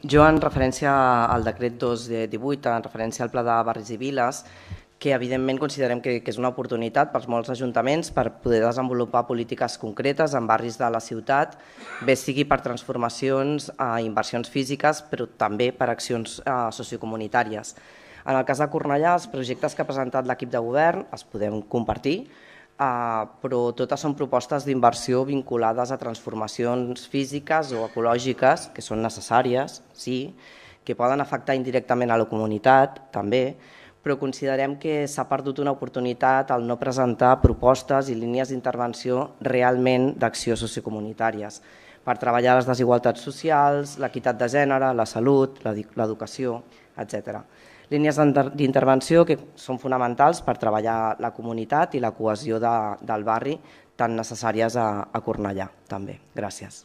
Jo, en referència al decret 218, en referència al Pla de Barris i Viles, que evidentment considerem que és una oportunitat per molts ajuntaments per poder desenvolupar polítiques concretes en barris de la ciutat, bé sigui per transformacions, inversions físiques, però també per accions sociocomunitàries. En el cas de Cornellà, els projectes que ha presentat l'equip de govern els podem compartir, però totes són propostes d'inversió vinculades a transformacions físiques o ecològiques, que són necessàries, sí, que poden afectar indirectament a la comunitat, també, però considerem que s'ha perdut una oportunitat al no presentar propostes i línies d'intervenció realment d'acció sociocomunitàries per treballar les desigualtats socials, l'equitat de gènere, la salut, l'educació, etc. Línies d'intervenció que són fonamentals per treballar la comunitat i la cohesió del barri, tan necessàries a Cornellà, també. Gràcies.